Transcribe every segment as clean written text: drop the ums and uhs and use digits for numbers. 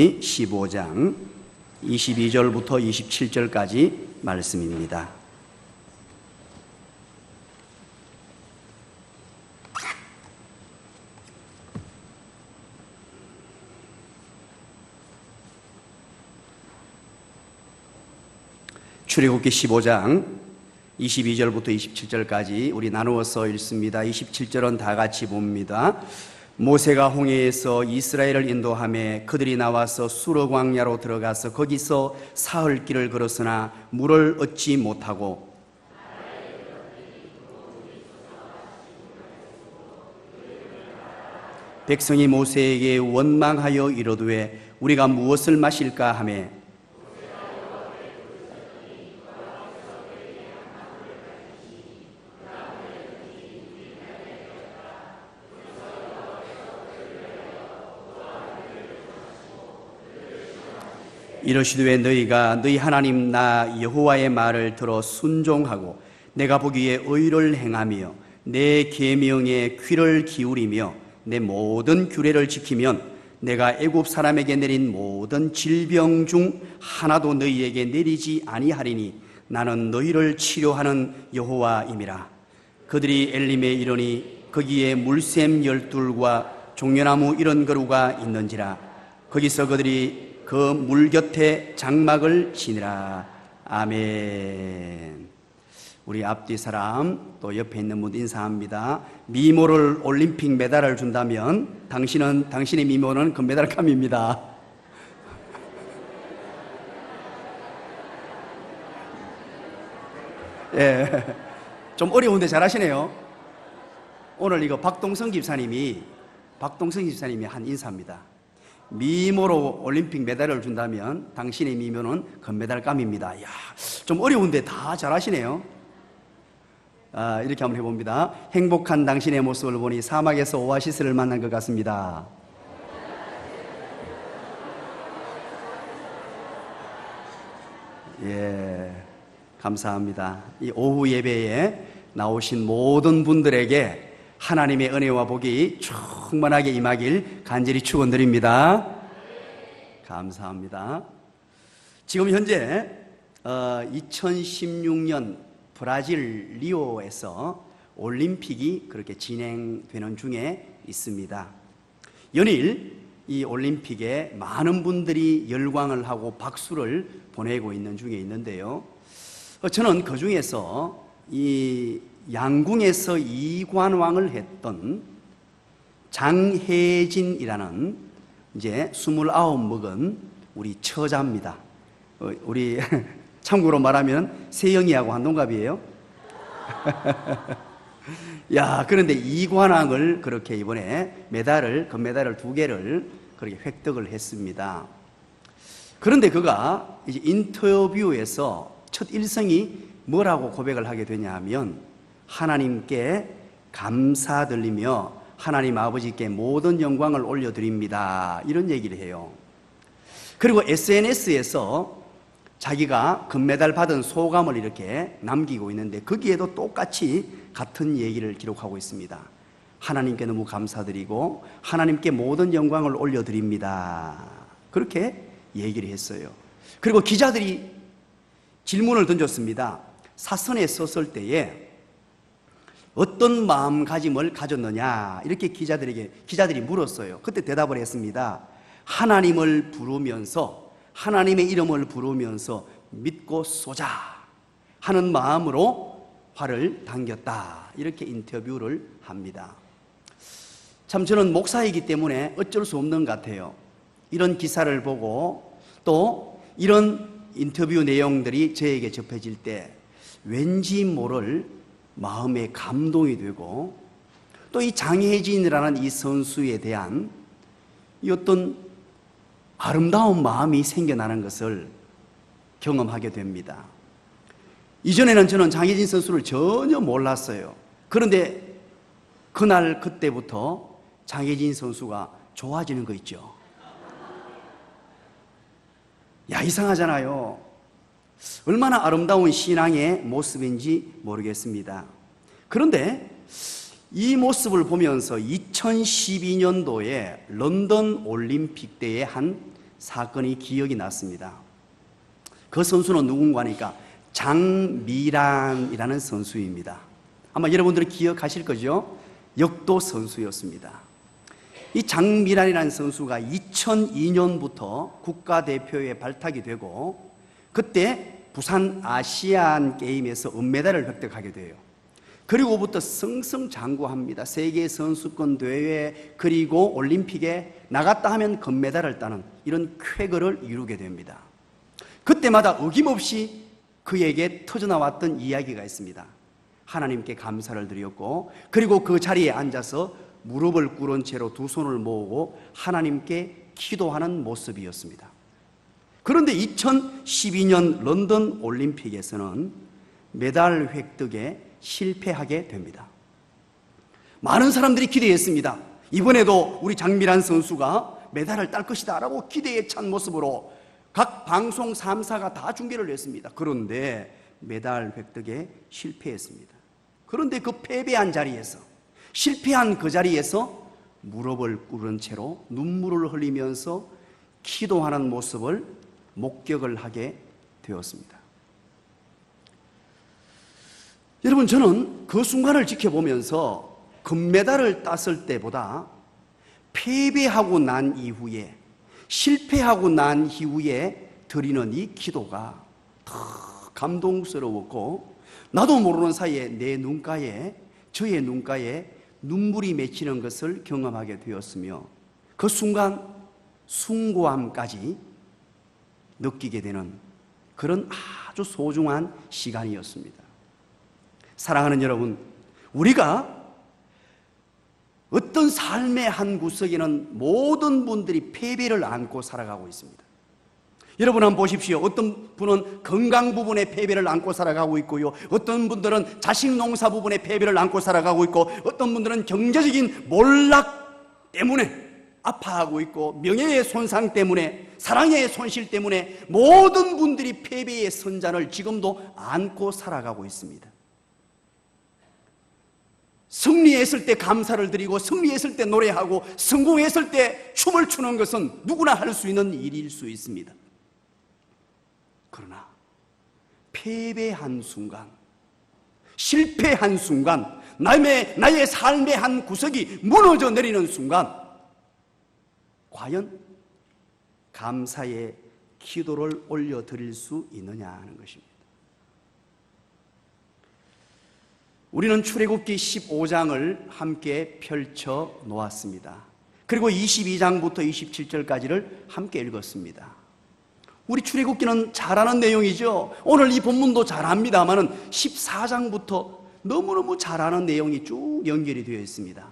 출애굽기 15장 22절부터 27절까지 말씀입니다. 출애굽기 15장 22절부터 27절까지 우리 나누어서 읽습니다. 27절은 다 같이 봅니다. 모세가 홍해에서 이스라엘을 인도하며 그들이 나와서 수르 광야로 들어가서 거기서 사흘 길을 걸었으나 물을 얻지 못하고 백성이 모세에게 원망하여 이르되 우리가 무엇을 마실까 하며 이르시되 너희가 너희 하나님 나 여호와의 말을 들어 순종하고 내가 보기에 의를 행하며 내 계명에 귀를 기울이며 내 모든 규례를 지키면 내가 애굽 사람에게 내린 모든 질병 중 하나도 너희에게 내리지 아니하리니 나는 너희를 치료하는 여호와임이라. 그들이 엘림에 이르니 거기에 물샘 12과 종려나무 70그루가 있는지라. 거기서 그들이 그 물 곁에 장막을 치니라. 아멘. 우리 앞뒤 사람 또 옆에 있는 분 인사합니다. 미모를 올림픽 메달을 준다면 당신의 미모는 금메달감입니다. 예, 좀 어려운데 잘하시네요. 오늘 이거 박동성 집사님이 한 인사입니다. 미모로 올림픽 메달을 준다면 당신의 미모는 금메달감입니다. 이야, 좀 어려운데 다 잘하시네요. 이렇게 한번 해봅니다. 행복한 당신의 모습을 보니 사막에서 오아시스를 만난 것 같습니다. 예, 감사합니다. 이 오후 예배에 나오신 모든 분들에게 하나님의 은혜와 복이 충만하게 임하길 간절히 축원드립니다. 감사합니다. 지금 현재 2016년 브라질 리오에서 올림픽이 그렇게 진행되는 중에 있습니다. 연일 이 올림픽에 많은 분들이 열광을 하고 박수를 보내고 있는 중에 있는데요. 저는 그 중에서 이 양궁에서 이관왕을 했던 장혜진이라는 이제 29 먹은 우리 처자입니다. 우리 참고로 말하면 세영이하고 한 동갑이에요. 야, 그런데 이관왕을 그렇게 이번에 금메달을 2개를 그렇게 획득을 했습니다. 그런데 그가 이제 인터뷰에서 첫 일성이 뭐라고 고백을 하게 되냐 하면 하나님께 감사드리며 하나님 아버지께 모든 영광을 올려드립니다, 이런 얘기를 해요. 그리고 SNS에서 자기가 금메달 받은 소감을 이렇게 남기고 있는데 거기에도 똑같이 같은 얘기를 기록하고 있습니다. 하나님께 너무 감사드리고 하나님께 모든 영광을 올려드립니다, 그렇게 얘기를 했어요. 그리고 기자들이 질문을 던졌습니다. 사선에 섰을 때에 어떤 마음가짐을 가졌느냐, 이렇게 기자들이 물었어요. 그때 대답을 했습니다. 하나님을 부르면서, 하나님의 이름을 부르면서 믿고 쏘자 하는 마음으로 활을 당겼다, 이렇게 인터뷰를 합니다. 참 저는 목사이기 때문에 어쩔 수 없는 것 같아요. 이런 기사를 보고 또 이런 인터뷰 내용들이 저에게 접해질 때 왠지 모를 마음에 감동이 되고 또 이 장혜진이라는 이 선수에 대한 이 어떤 아름다운 마음이 생겨나는 것을 경험하게 됩니다. 이전에는 저는 장혜진 선수를 전혀 몰랐어요. 그런데 그때부터 장혜진 선수가 좋아지는 거 있죠. 야, 이상하잖아요. 얼마나 아름다운 신앙의 모습인지 모르겠습니다. 그런데 이 모습을 보면서 2012년도에 런던 올림픽 때의 한 사건이 기억이 났습니다. 그 선수는 누군가니까 장미란이라는 선수입니다. 아마 여러분들이 기억하실 거죠? 역도 선수였습니다. 이 장미란이라는 선수가 2002년부터 국가대표에 발탁이 되고 그때 부산 아시안 게임에서 은메달을 획득하게 돼요. 그리고부터 승승장구합니다. 세계 선수권 대회 그리고 올림픽에 나갔다 하면 금메달을 따는 이런 쾌거를 이루게 됩니다. 그때마다 어김없이 그에게 터져나왔던 이야기가 있습니다. 하나님께 감사를 드렸고 그리고 그 자리에 앉아서 무릎을 꿇은 채로 두 손을 모으고 하나님께 기도하는 모습이었습니다. 그런데 2012년 런던 올림픽에서는 메달 획득에 실패하게 됩니다. 많은 사람들이 기대했습니다. 이번에도 우리 장미란 선수가 메달을 딸 것이다 라고 기대에 찬 모습으로 각 방송 3사가 다 중계를 했습니다. 그런데 메달 획득에 실패했습니다. 그런데 그 패배한 자리에서, 실패한 그 자리에서 무릎을 꿇은 채로 눈물을 흘리면서 기도하는 모습을 목격을 하게 되었습니다. 여러분, 저는 그 순간을 지켜보면서 금메달을 땄을 때보다 패배하고 난 이후에, 실패하고 난 이후에 드리는 이 기도가 더 감동스러웠고, 나도 모르는 사이에 내 눈가에, 저의 눈가에 눈물이 맺히는 것을 경험하게 되었으며 그 순간 숭고함까지 느끼게 되는 그런 아주 소중한 시간이었습니다. 사랑하는 여러분, 우리가 어떤 삶의 한 구석에는 모든 분들이 패배를 안고 살아가고 있습니다. 여러분 한번 보십시오. 어떤 분은 건강 부분에 패배를 안고 살아가고 있고요, 어떤 분들은 자식 농사 부분에 패배를 안고 살아가고 있고, 어떤 분들은 경제적인 몰락 때문에 아파하고 있고, 명예의 손상 때문에, 사랑의 손실 때문에 모든 분들이 패배의 선잔을 지금도 안고 살아가고 있습니다. 승리했을 때 감사를 드리고, 승리했을 때 노래하고, 성공했을 때 춤을 추는 것은 누구나 할 수 있는 일일 수 있습니다. 그러나 패배한 순간, 실패한 순간, 나의 삶의 한 구석이 무너져 내리는 순간, 과연 감사의 기도를 올려드릴 수 있느냐 하는 것입니다. 우리는 출애굽기 15장을 함께 펼쳐 놓았습니다. 그리고 22장부터 27절까지를 함께 읽었습니다. 우리 출애굽기는 잘 아는 내용이죠. 오늘 이 본문도 잘 압니다만은 14장부터 너무너무 잘 아는 내용이 쭉 연결이 되어 있습니다.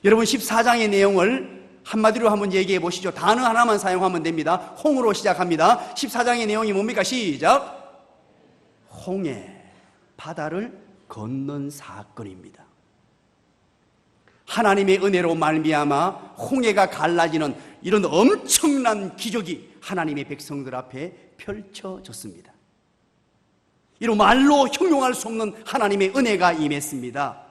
여러분, 14장의 내용을 한마디로 한번 얘기해 보시죠. 단어 하나만 사용하면 됩니다. 홍으로 시작합니다. 14장의 내용이 뭡니까? 시작! 홍해, 바다를 건넌 사건입니다. 하나님의 은혜로 말미암아 홍해가 갈라지는 이런 엄청난 기적이 하나님의 백성들 앞에 펼쳐졌습니다. 이로 말로 형용할 수 없는 하나님의 은혜가 임했습니다.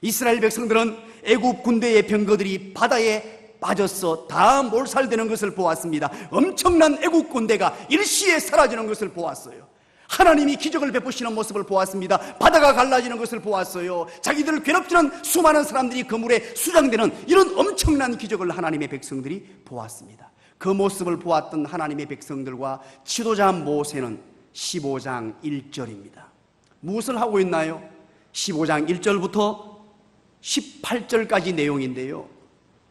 이스라엘 백성들은 애굽 군대의 병거들이 바다에 빠져서 다 몰살되는 것을 보았습니다. 엄청난 애국 군대가 일시에 사라지는 것을 보았어요. 하나님이 기적을 베푸시는 모습을 보았습니다. 바다가 갈라지는 것을 보았어요. 자기들을 괴롭히는 수많은 사람들이 그 물에 수장되는 이런 엄청난 기적을 하나님의 백성들이 보았습니다. 그 모습을 보았던 하나님의 백성들과 지도자 모세는 15장 1절입니다. 무엇을 하고 있나요? 15장 1절부터 18절까지 내용인데요,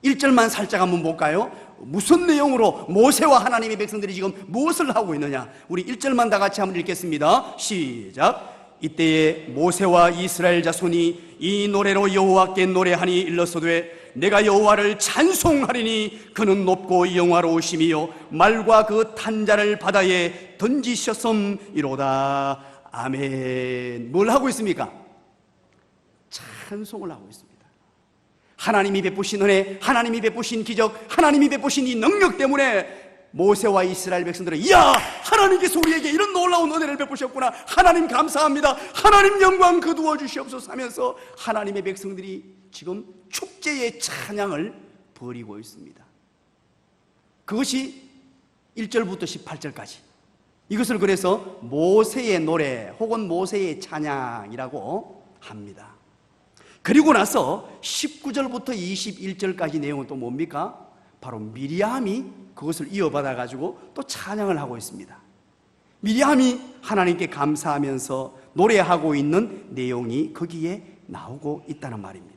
1절만 살짝 한번 볼까요? 무슨 내용으로 모세와 하나님의 백성들이 지금 무엇을 하고 있느냐? 우리 1절만 다 같이 한번 읽겠습니다. 시작! 이때에 모세와 이스라엘 자손이 이 노래로 여호와께 노래하니 일러서되 내가 여호와를 찬송하리니 그는 높고 영화로우심이요 말과 그 탄자를 바다에 던지셨음이로다. 아멘. 뭘 하고 있습니까? 찬송을 하고 있습니다. 하나님이 베푸신 은혜, 하나님이 베푸신 기적, 하나님이 베푸신 이 능력 때문에 모세와 이스라엘 백성들은 이야, 하나님께서 우리에게 이런 놀라운 은혜를 베푸셨구나, 하나님 감사합니다, 하나님 영광 거두어 주시옵소서 하면서 하나님의 백성들이 지금 축제의 찬양을 벌이고 있습니다. 그것이 1절부터 18절까지. 이것을 그래서 모세의 노래 혹은 모세의 찬양이라고 합니다. 그리고 나서 19절부터 21절까지 내용은 또 뭡니까? 바로 미리암이 그것을 이어받아 가지고 또 찬양을 하고 있습니다. 미리암이 하나님께 감사하면서 노래하고 있는 내용이 거기에 나오고 있다는 말입니다.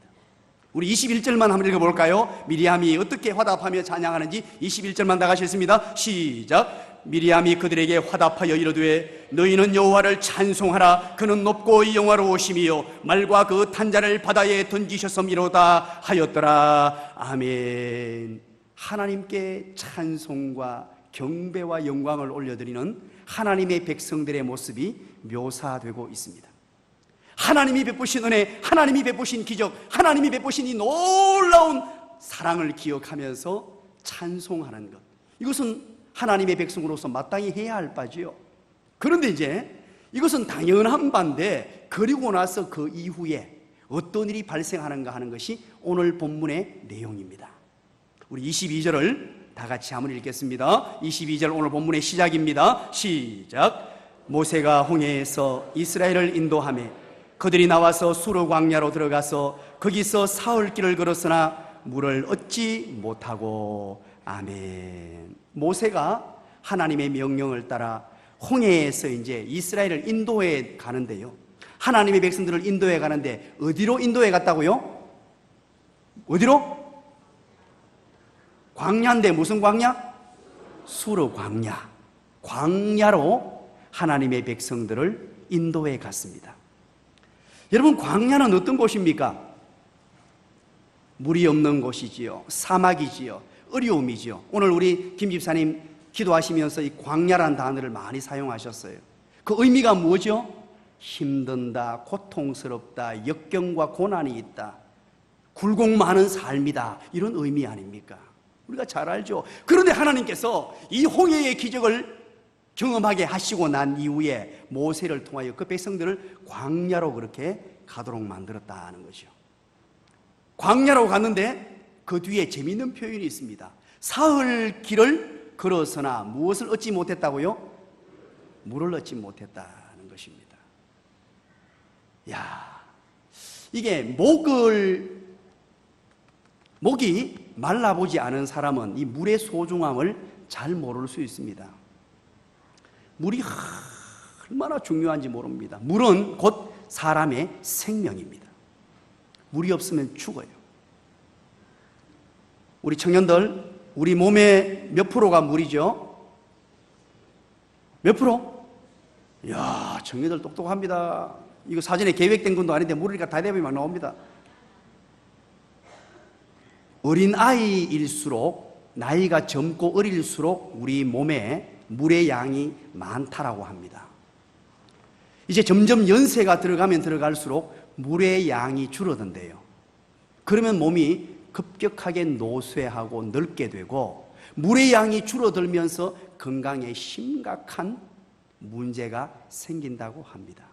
우리 21절만 한번 읽어볼까요? 미리암이 어떻게 화답하며 찬양하는지 21절만 다 같이 읽습니다. 시작. 미리암이 그들에게 화답하여 이르되 너희는 여호와를 찬송하라. 그는 높고 영화로우심이요 말과 그 탄자를 바다에 던지셨음이로다 하였더라. 아멘. 하나님께 찬송과 경배와 영광을 올려드리는 하나님의 백성들의 모습이 묘사되고 있습니다. 하나님이 베푸신 은혜, 하나님이 베푸신 기적, 하나님이 베푸신 이 놀라운 사랑을 기억하면서 찬송하는 것, 이것은 하나님의 백성으로서 마땅히 해야 할 바지요. 그런데 이제 이것은 당연한 바인데, 그리고 나서 그 이후에 어떤 일이 발생하는가 하는 것이 오늘 본문의 내용입니다. 우리 22절을 다 같이 한번 읽겠습니다. 22절 오늘 본문의 시작입니다. 시작. 모세가 홍해에서 이스라엘을 인도하며 그들이 나와서 수르 광야로 들어가서 거기서 사흘길을 걸었으나 물을 얻지 못하고. 아멘. 모세가 하나님의 명령을 따라 홍해에서 이제 이스라엘을 인도해 가는데요, 하나님의 백성들을 인도해 가는데 어디로 인도해 갔다고요? 어디로? 광야인데 무슨 광야? 수르 광야. 광야로 하나님의 백성들을 인도해 갔습니다. 여러분, 광야는 어떤 곳입니까? 물이 없는 곳이지요. 사막이지요. 어려움이지요. 오늘 우리 김 집사님 기도하시면서 이 광야란 단어를 많이 사용하셨어요. 그 의미가 뭐죠? 힘든다, 고통스럽다, 역경과 고난이 있다, 굴곡 많은 삶이다, 이런 의미 아닙니까? 우리가 잘 알죠. 그런데 하나님께서 이 홍해의 기적을 경험하게 하시고 난 이후에 모세를 통하여 그 백성들을 광야로 그렇게 가도록 만들었다는 것이요. 광야로 갔는데 그 뒤에 재미있는 표현이 있습니다. 사흘 길을 걸었으나 무엇을 얻지 못했다고요? 물을 얻지 못했다는 것입니다. 야, 이게 목이 말라보지 않은 사람은 이 물의 소중함을 잘 모를 수 있습니다. 물이 얼마나 중요한지 모릅니다. 물은 곧 사람의 생명입니다. 물이 없으면 죽어요. 우리 청년들, 우리 몸의 몇 프로가 물이죠? 몇 프로? 이야, 청년들 똑똑합니다. 이거 사전에 계획된 것도 아닌데 물으니까 다 대답이 막 나옵니다. 어린 아이일수록, 나이가 젊고 어릴수록 우리 몸에 물의 양이 많다라고 합니다. 이제 점점 연세가 들어가면 들어갈수록 물의 양이 줄어든대요. 그러면 몸이 급격하게 노쇠하고 늙게 되고 물의 양이 줄어들면서 건강에 심각한 문제가 생긴다고 합니다.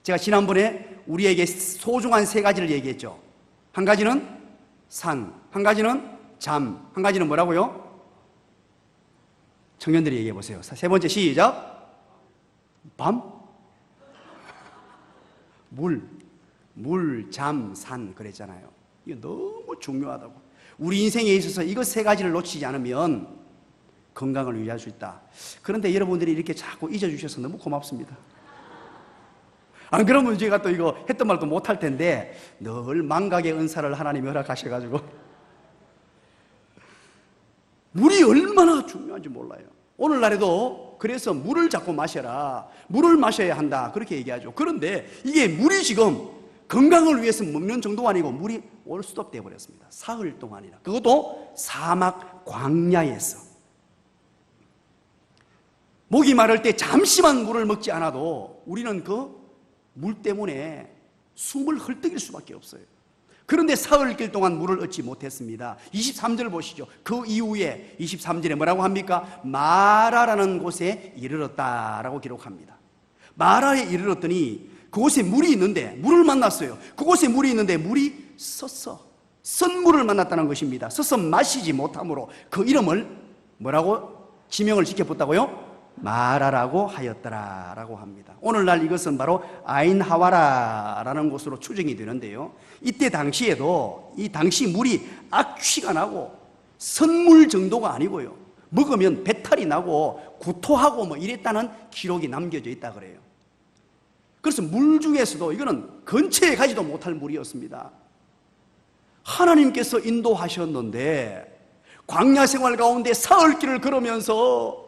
제가 지난번에 우리에게 소중한 세 가지를 얘기했죠. 한 가지는 산, 한 가지는 잠, 한 가지는 뭐라고요? 청년들이 얘기해 보세요. 세 번째, 시작. 밤, 물, 잠, 산 그랬잖아요. 이거 너무 중요하다고. 우리 인생에 있어서 이거 세 가지를 놓치지 않으면 건강을 유지할 수 있다. 그런데 여러분들이 이렇게 자꾸 잊어주셔서 너무 고맙습니다. 안 그러면 제가 또 이거 했던 말도 못할 텐데 늘 망각의 은사를 하나님이 허락하셔가지고 물이 얼마나 중요한지 몰라요. 오늘날에도 그래서 물을 자꾸 마셔라, 물을 마셔야 한다 그렇게 얘기하죠. 그런데 이게 물이 지금 건강을 위해서 먹는 정도가 아니고 물이 올스톱 되어버렸습니다. 사흘 동안이나, 그것도 사막 광야에서. 목이 마를 때 잠시만 물을 먹지 않아도 우리는 그 물 때문에 숨을 헐떡일 수밖에 없어요. 그런데 사흘길 동안 물을 얻지 못했습니다. 23절 보시죠. 그 이후에 23절에 뭐라고 합니까? 마라라는 곳에 이르렀다라고 기록합니다. 마라에 이르렀더니 그곳에 물이 있는데, 물을 만났어요. 그곳에 물이 있는데 물이 섰어. 쓴 물을 만났다는 것입니다. 서서 마시지 못함으로 그 이름을 뭐라고? 지명을 지켜봤다고요? 말하라고 하였더라라고 합니다. 오늘날 이것은 바로 아인하와라라는 곳으로 추정이 되는데요, 이때 당시에도 이 당시 물이 악취가 나고 선물 정도가 아니고요, 먹으면 배탈이 나고 구토하고 뭐 이랬다는 기록이 남겨져 있다 그래요. 그래서 물 중에서도 이거는 근처에 가지도 못할 물이었습니다. 하나님께서 인도하셨는데 광야 생활 가운데 사흘길을 걸으면서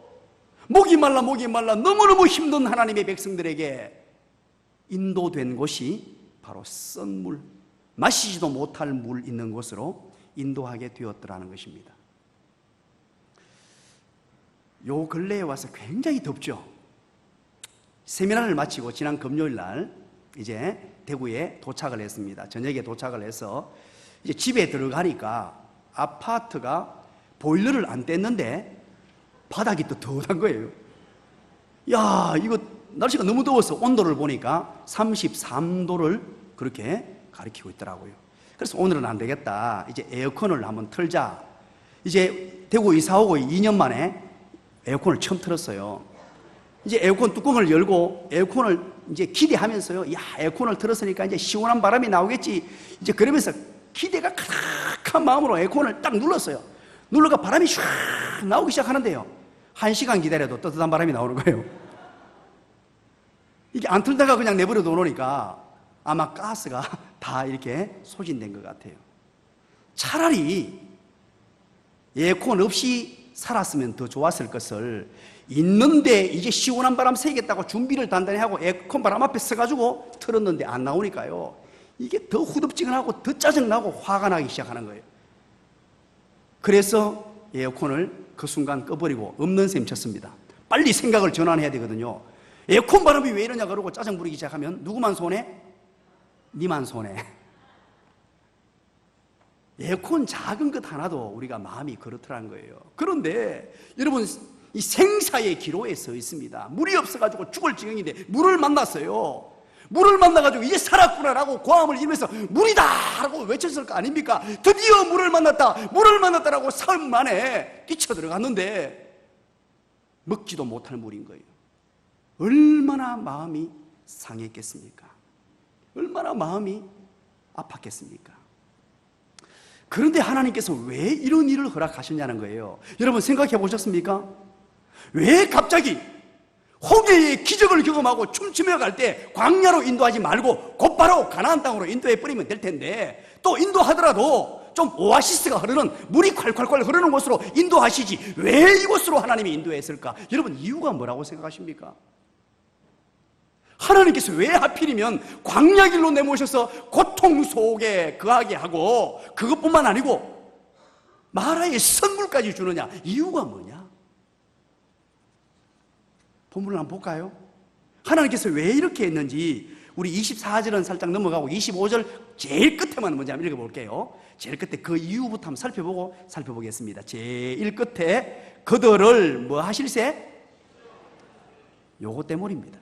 목이 말라 너무너무 힘든 하나님의 백성들에게 인도된 곳이 바로 썬 물, 마시지도 못할 물 있는 곳으로 인도하게 되었더라는 것입니다. 요 근래에 와서 굉장히 덥죠. 세미나를 마치고 지난 금요일 날 이제 대구에 도착을 했습니다. 저녁에 도착을 해서 이제 집에 들어가니까 아파트가 보일러를 안 뗐는데 바닥이 또 더워한 거예요. 야, 이거 날씨가 너무 더워서 온도를 보니까 33도를 그렇게 가리키고 있더라고요. 그래서 오늘은 안 되겠다, 이제 에어컨을 한번 틀자. 이제 대구 이사 오고 2년 만에 에어컨을 처음 틀었어요. 이제 에어컨 뚜껑을 열고 에어컨을 이제 기대하면서요, 야, 에어컨을 틀었으니까 이제 시원한 바람이 나오겠지, 이제 그러면서 기대가 가득한 마음으로 에어컨을 딱 눌렀어요. 눌러가 바람이 슉 나오기 시작하는데요, 1시간 기다려도 따뜻한 바람이 나오는 거예요. 이게 안 틀다가 그냥 내버려 놓으니까 아마 가스가 다 이렇게 소진된 것 같아요. 차라리 에어컨 없이 살았으면 더 좋았을 것을, 있는데 이제 시원한 바람 쐬겠다고 준비를 단단히 하고 에어컨 바람 앞에 서가지고 틀었는데 안 나오니까요, 이게 더 후덥지근하고 더 짜증나고 화가 나기 시작하는 거예요. 그래서 에어컨을 그 순간 꺼버리고 없는 셈 쳤습니다. 빨리 생각을 전환해야 되거든요. 에어컨 바람이 왜 이러냐 그러고 짜증 부리기 시작하면 누구만 손해? 니만 손해. 에어컨 작은 것 하나도 우리가 마음이 그렇더라는 거예요. 그런데 여러분, 이 생사의 기로에 서 있습니다. 물이 없어가지고 죽을 지경인데 물을 만났어요. 물을 만나가지고 이제 살았구나라고 고함을 지르면서 물이다 라고 외쳤을 거 아닙니까? 드디어 물을 만났다라고 사흘 만에 뛰쳐 들어갔는데 먹지도 못할 물인 거예요. 얼마나 마음이 상했겠습니까? 얼마나 마음이 아팠겠습니까? 그런데 하나님께서 왜 이런 일을 허락하셨냐는 거예요. 여러분 생각해 보셨습니까? 왜 갑자기 홍해의 기적을 경험하고 춤추며 갈 때 광야로 인도하지 말고 곧바로 가나안 땅으로 인도해 버리면 될 텐데, 또 인도하더라도 좀 오아시스가 흐르는, 물이 콸콸콸 흐르는 곳으로 인도하시지 왜 이곳으로 하나님이 인도했을까? 여러분, 이유가 뭐라고 생각하십니까? 하나님께서 왜 하필이면 광야길로 내모셔서 고통 속에 거하게 하고, 그것뿐만 아니고 마라의 선물까지 주느냐? 이유가 뭐냐? 본문을 한번 볼까요? 하나님께서 왜 이렇게 했는지 우리 24절은 살짝 넘어가고 25절 제일 끝에만 먼저 한번 읽어볼게요. 제일 끝에 그 이유부터 한번 살펴보겠습니다. 제일 끝에 그들을 뭐 하실세? 요거 때문입니다.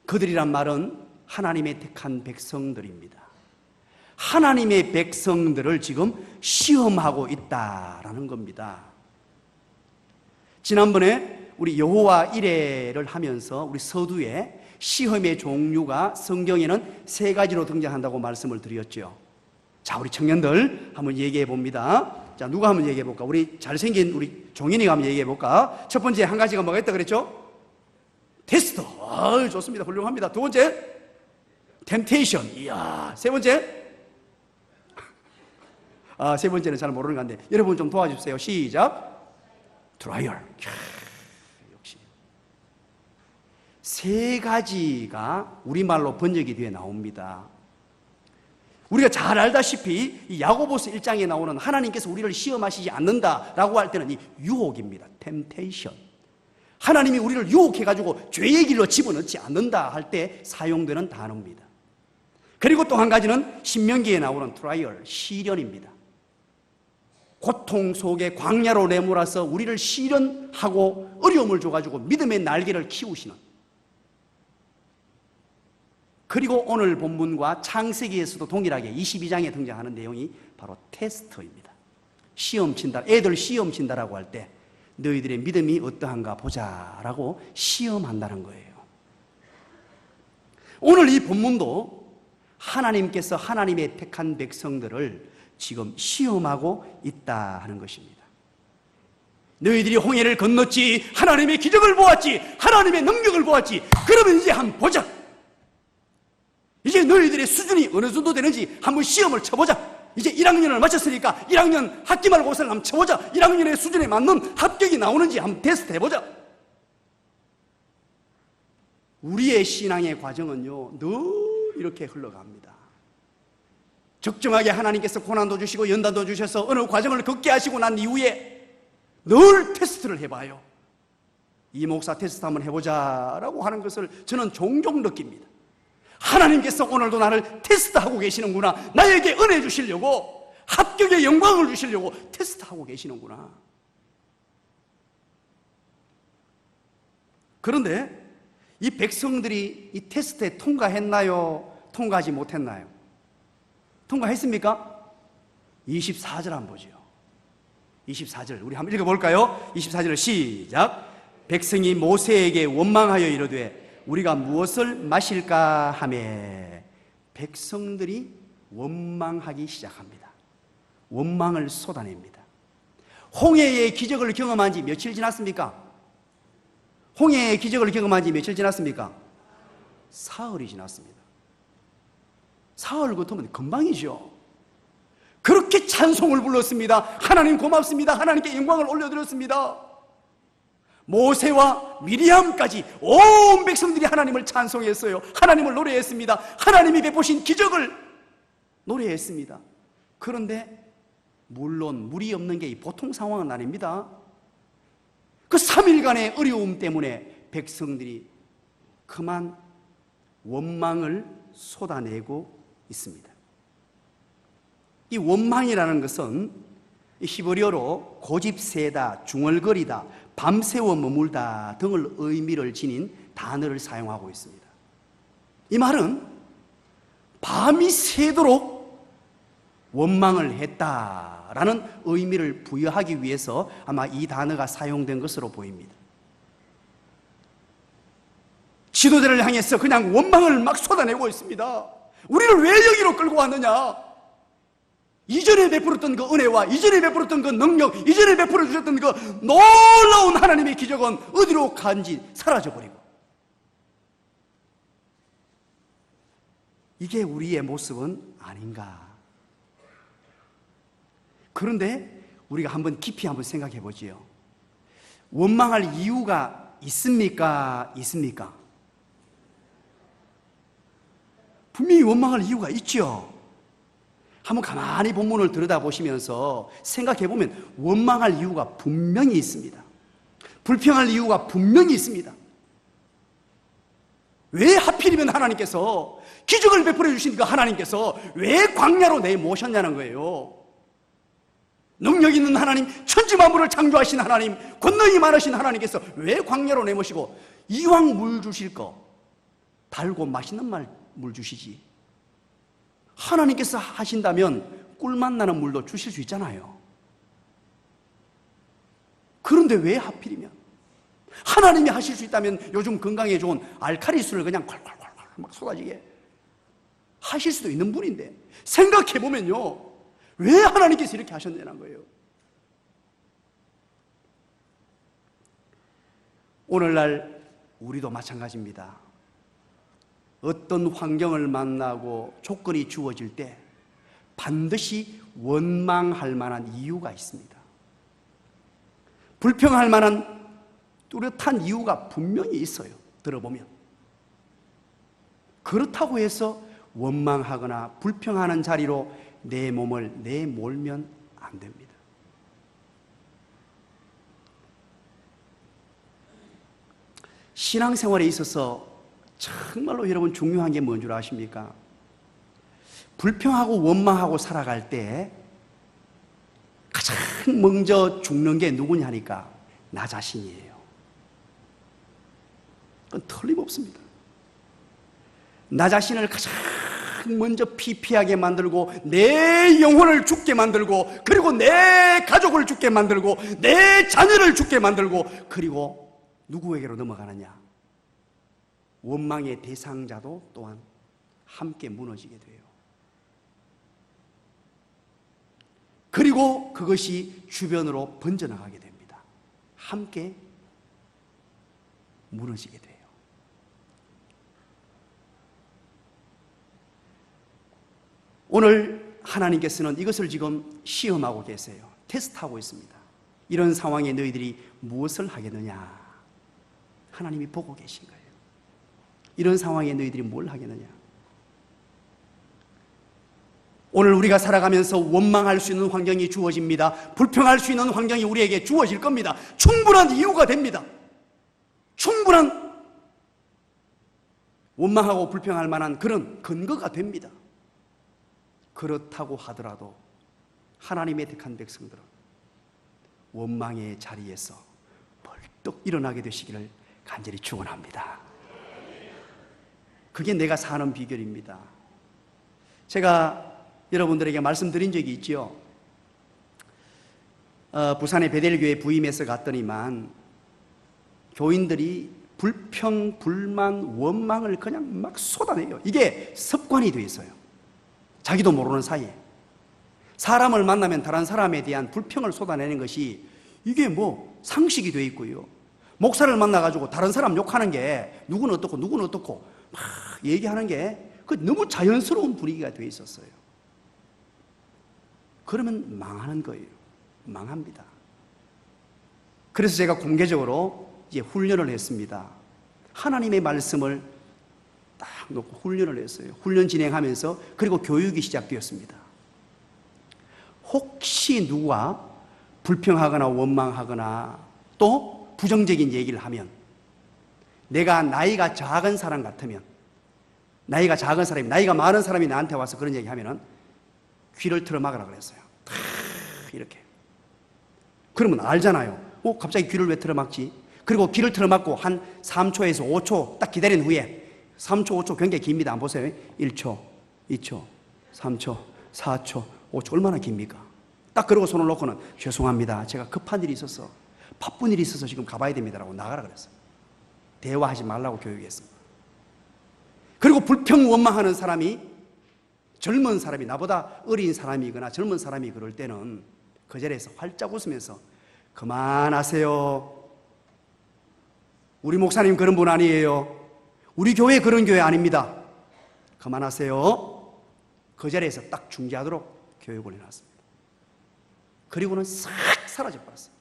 그들이란 말은 하나님의 택한 백성들입니다. 하나님의 백성들을 지금 시험하고 있다라는 겁니다. 지난번에 우리 여호와 이레를 하면서 우리 서두에 시험의 종류가 성경에는 3가지로 등장한다고 말씀을 드렸죠. 자, 우리 청년들 한번 얘기해 봅니다. 자, 누가 한번 얘기해 볼까? 우리 잘생긴 우리 종인이가 한번 얘기해 볼까? 첫 번째 한 가지가 뭐가 있다 그랬죠? 테스트. 좋습니다. 훌륭합니다. 두 번째 템테이션. 이야. 세 번째 세 번째는 잘 모르는 건데 여러분 좀 도와주세요. 시작. 트라이얼. 역시 3가지가 우리말로 번역이 되어 나옵니다. 우리가 잘 알다시피 이 야고보서 1장에 나오는 하나님께서 우리를 시험하시지 않는다라고 할 때는 이 유혹입니다. 템테이션. 하나님이 우리를 유혹해가지고 죄의 길로 집어넣지 않는다 할 때 사용되는 단어입니다. 그리고 또 한 가지는 신명기에 나오는 트라이얼, 시련입니다. 고통 속에 광야로 내몰아서 우리를 시련하고 어려움을 줘가지고 믿음의 날개를 키우시는, 그리고 오늘 본문과 창세기에서도 동일하게 22장에 등장하는 내용이 바로 테스트입니다. 시험 친다. 애들 시험 친다라고 할 때 너희들의 믿음이 어떠한가 보자라고 시험한다는 거예요. 오늘 이 본문도 하나님께서 하나님의 택한 백성들을 지금 시험하고 있다 하는 것입니다. 너희들이 홍해를 건넜지, 하나님의 기적을 보았지, 하나님의 능력을 보았지, 그러면 이제 한번 보자. 이제 너희들의 수준이 어느 정도 되는지 한번 시험을 쳐보자. 이제 1학년을 마쳤으니까 1학년 학기말고사를 한번 쳐보자. 1학년의 수준에 맞는 합격이 나오는지 한번 테스트 해보자. 우리의 신앙의 과정은요, 늘 이렇게 흘러갑니다. 적정하게 하나님께서 고난도 주시고 연단도 주셔서 어느 과정을 겪게 하시고 난 이후에 늘 테스트를 해봐요. 이 목사 테스트 한번 해보자라고 하는 것을 저는 종종 느낍니다. 하나님께서 오늘도 나를 테스트하고 계시는구나. 나에게 은혜 주시려고, 합격의 영광을 주시려고 테스트하고 계시는구나. 그런데 이 백성들이 이 테스트에 통과했나요? 통과하지 못했나요? 통과했습니까? 24절 한번 보죠. 24절 우리 한번 읽어볼까요? 24절을 시작. 백성이 모세에게 원망하여 이르되 우리가 무엇을 마실까 하매, 백성들이 원망하기 시작합니다. 원망을 쏟아냅니다. 홍해의 기적을 경험한 지 며칠 지났습니까? 홍해의 기적을 경험한 지 며칠 지났습니까? 사흘이 지났습니다. 사흘 같으면 금방이죠. 그렇게 찬송을 불렀습니다. 하나님 고맙습니다. 하나님께 영광을 올려드렸습니다. 모세와 미리암까지 온 백성들이 하나님을 찬송했어요. 하나님을 노래했습니다. 하나님이 베푸신 기적을 노래했습니다. 그런데 물론 물이 없는 게 보통 상황은 아닙니다. 그 3일간의 어려움 때문에 백성들이 그만 원망을 쏟아내고 있습니다. 이 원망이라는 것은 히브리어로 고집세다, 중얼거리다, 밤새워 머물다 등을 의미를 지닌 단어를 사용하고 있습니다. 이 말은 밤이 새도록 원망을 했다라는 의미를 부여하기 위해서 아마 이 단어가 사용된 것으로 보입니다. 지도자를 향해서 그냥 원망을 막 쏟아내고 있습니다. 우리를 왜 여기로 끌고 왔느냐? 이전에 베풀었던 그 은혜와 이전에 베풀었던 그 능력, 이전에 베풀어 주셨던 그 놀라운 하나님의 기적은 어디로 간지 사라져버리고, 이게 우리의 모습은 아닌가. 그런데 우리가 한번 깊이 한번 생각해 보지요. 원망할 이유가 있습니까? 있습니까? 분명히 원망할 이유가 있죠. 한번 가만히 본문을 들여다보시면서 생각해보면 원망할 이유가 분명히 있습니다. 불평할 이유가 분명히 있습니다. 왜 하필이면 하나님께서 기적을 베풀어 주신 그 하나님께서 왜 광야로 내모셨냐는 거예요. 능력 있는 하나님, 천지만물을 창조하신 하나님, 권능이 많으신 하나님께서 왜 광야로 내모시고, 이왕 물 주실 거 달고 맛있는 물 주시지, 하나님께서 하신다면 꿀맛 나는 물도 주실 수 있잖아요. 그런데 왜 하필이면, 하나님이 하실 수 있다면 요즘 건강에 좋은 알칼리수를 그냥 콸콸콸콸 막 쏟아지게 하실 수도 있는 분인데, 생각해보면요, 왜 하나님께서 이렇게 하셨냐는 거예요. 오늘날 우리도 마찬가지입니다. 어떤 환경을 만나고 조건이 주어질 때 반드시 원망할 만한 이유가 있습니다. 불평할 만한 뚜렷한 이유가 분명히 있어요. 들어보면. 그렇다고 해서 원망하거나 불평하는 자리로 내 몸을 내몰면 안 됩니다. 신앙생활에 있어서 정말로 여러분 중요한 게 뭔 줄 아십니까? 불평하고 원망하고 살아갈 때 가장 먼저 죽는 게 누구냐 하니까 나 자신이에요. 그건 틀림없습니다. 나 자신을 가장 먼저 피폐하게 만들고 내 영혼을 죽게 만들고 그리고 내 가족을 죽게 만들고 내 자녀를 죽게 만들고 그리고 누구에게로 넘어가느냐? 원망의 대상자도 또한 함께 무너지게 돼요. 그리고 그것이 주변으로 번져나가게 됩니다. 함께 무너지게 돼요. 오늘 하나님께서는 이것을 지금 시험하고 계세요. 테스트하고 있습니다. 이런 상황에 너희들이 무엇을 하겠느냐? 하나님이 보고 계신 거예요. 이런 상황에 너희들이 뭘 하겠느냐? 오늘 우리가 살아가면서 원망할 수 있는 환경이 주어집니다. 불평할 수 있는 환경이 우리에게 주어질 겁니다. 충분한 이유가 됩니다. 충분한 원망하고 불평할 만한 그런 근거가 됩니다. 그렇다고 하더라도 하나님의 택한 백성들은 원망의 자리에서 벌떡 일어나게 되시기를 간절히 축원합니다. 그게 내가 사는 비결입니다. 제가 여러분들에게 말씀드린 적이 있죠. 부산의 베델교회 부임해서 갔더니만 교인들이 불평, 불만, 원망을 그냥 막 쏟아내요. 이게 습관이 되어 있어요. 자기도 모르는 사이에 사람을 만나면 다른 사람에 대한 불평을 쏟아내는 것이 이게 뭐 상식이 되어 있고요. 목사를 만나가지고 다른 사람 욕하는 게 누구는 어떻고 누구는 어떻고 막 얘기하는 게 그 너무 자연스러운 분위기가 되어 있었어요. 그러면 망하는 거예요. 망합니다. 그래서 제가 공개적으로 이제 훈련을 했습니다. 하나님의 말씀을 딱 놓고 훈련을 했어요. 훈련 진행하면서 그리고 교육이 시작되었습니다. 혹시 누가 불평하거나 원망하거나 또 부정적인 얘기를 하면 내가 나이가 작은 사람 같으면 나이가 작은 사람이 나이가 많은 사람이 나한테 와서 그런 얘기 하면은 귀를 틀어 막으라 그랬어요. 이렇게. 그러면 알잖아요. 갑자기 귀를 왜 틀어 막지? 그리고 귀를 틀어 막고 한 3초에서 5초 딱 기다린 후에 3초, 5초 굉장히 깁니다. 안 보세요? 1초, 2초, 3초, 4초, 5초 얼마나 깁니까? 딱 그러고 손을 놓고는 죄송합니다. 제가 급한 일이 있어서 바쁜 일이 있어서 지금 가봐야 됩니다라고 나가라 그랬어요. 대화하지 말라고 교육했습니다. 그리고 불평 원망하는 사람이 젊은 사람이 나보다 어린 사람이거나 젊은 사람이 그럴 때는 그 자리에서 활짝 웃으면서 그만하세요. 우리 목사님 그런 분 아니에요. 우리 교회 그런 교회 아닙니다. 그만하세요. 그 자리에서 딱 중지하도록 교육을 해놨습니다. 그리고는 싹 사라져버렸어요.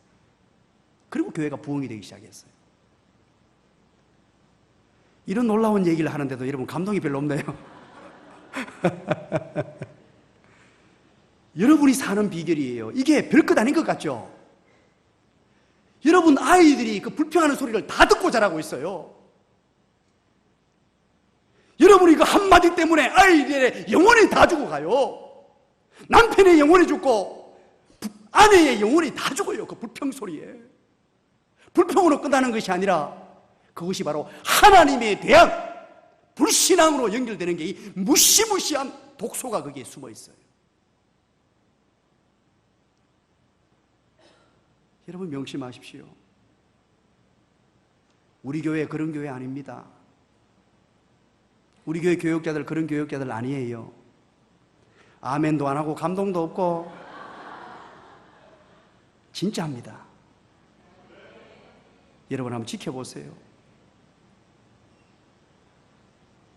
그리고 교회가 부흥이 되기 시작했어요. 이런 놀라운 얘기를 하는데도 여러분 감동이 별로 없네요. 여러분이 사는 비결이에요. 이게 별것 아닌 것 같죠? 여러분 아이들이 그 불평하는 소리를 다 듣고 자라고 있어요. 여러분이 그 한마디 때문에 아이들의 영혼이 다 죽어가요. 남편의 영혼이 죽고 아내의 영혼이 다 죽어요. 그 불평 소리에. 불평으로 끝나는 것이 아니라 그것이 바로 하나님에 대한 불신앙으로 연결되는 게 이 무시무시한 독소가 거기에 숨어 있어요. 여러분 명심하십시오. 우리 교회 그런 교회 아닙니다. 우리 교회 교육자들 그런 교육자들 아니에요. 아멘도 안 하고 감동도 없고 진짜입니다. 여러분 한번 지켜보세요.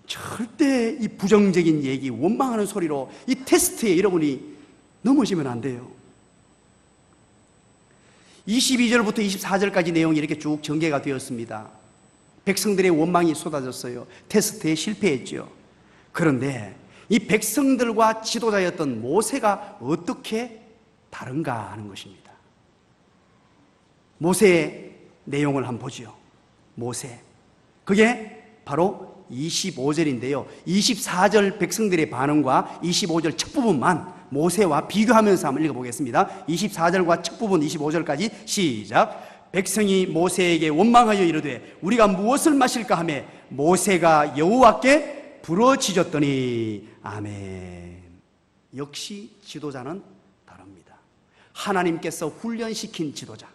절대 이 부정적인 얘기, 원망하는 소리로 이 테스트에 여러분이 넘어지면 안 돼요. 22절부터 24절까지 내용이 이렇게 쭉 전개가 되었습니다. 백성들의 원망이 쏟아졌어요. 테스트에 실패했죠. 그런데 이 백성들과 지도자였던 모세가 어떻게 다른가 하는 것입니다. 모세의 내용을 한번 보죠. 모세. 그게 바로 25절인데요. 24절 백성들의 반응과 25절 첫 부분만 모세와 비교하면서 한번 읽어보겠습니다. 24절과 첫 부분 25절까지 시작. 백성이 모세에게 원망하여 이르되 우리가 무엇을 마실까 하며 모세가 여호와께 부르짖었더니 아멘. 역시 지도자는 다릅니다. 하나님께서 훈련시킨 지도자,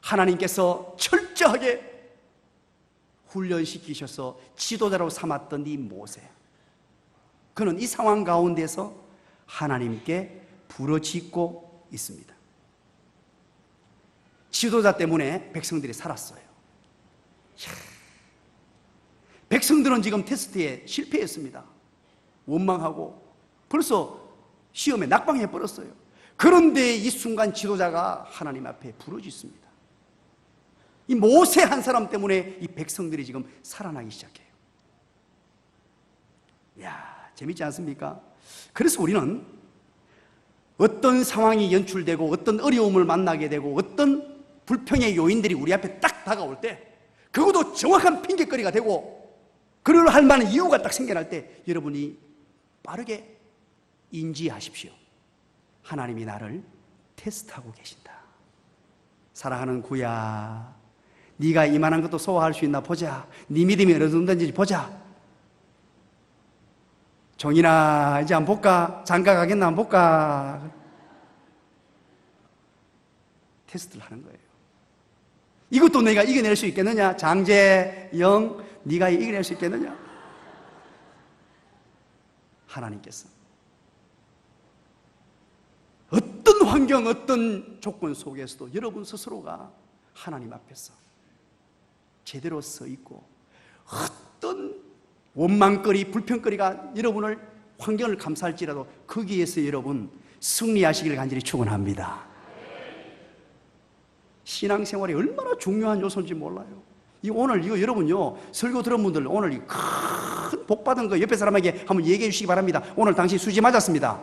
하나님께서 철저하게 훈련시키셔서 지도자로 삼았던 이 모세, 그는 이 상황 가운데서 하나님께 부르짖고 있습니다. 지도자 때문에 백성들이 살았어요. 백성들은 지금 테스트에 실패했습니다. 원망하고 벌써 시험에 낙방해 버렸어요. 그런데 이 순간 지도자가 하나님 앞에 부르짖습니다. 이 모세 한 사람 때문에 이 백성들이 지금 살아나기 시작해요. 이야, 재밌지 않습니까? 그래서 우리는 어떤 상황이 연출되고 어떤 어려움을 만나게 되고 어떤 불평의 요인들이 우리 앞에 딱 다가올 때, 그것도 정확한 핑계거리가 되고 그럴 할 만한 이유가 딱 생겨날 때 여러분이 빠르게 인지하십시오. 하나님이 나를 테스트하고 계신다. 사랑하는 구야, 네가 이만한 것도 소화할 수 있나 보자. 네 믿음이 어느 정도인지 보자. 종이나 이제 한번 볼까? 장가 가겠나 한번 볼까? 테스트를 하는 거예요. 이것도 내가 이겨낼 수 있겠느냐? 장재영, 네가 이겨낼 수 있겠느냐? 하나님께서 어떤 환경, 어떤 조건 속에서도 여러분 스스로가 하나님 앞에서 제대로 서 있고 어떤 원망거리, 불평거리가 여러분을 환경을 감싸할지라도 거기에서 여러분 승리하시길 간절히 축원합니다. 신앙생활이 얼마나 중요한 요소인지 몰라요. 오늘 이거 여러분요, 설교 들은 분들 오늘 이 큰 복 받은 거 옆에 사람에게 한번 얘기해 주시기 바랍니다. 오늘 당신 수지 맞았습니다.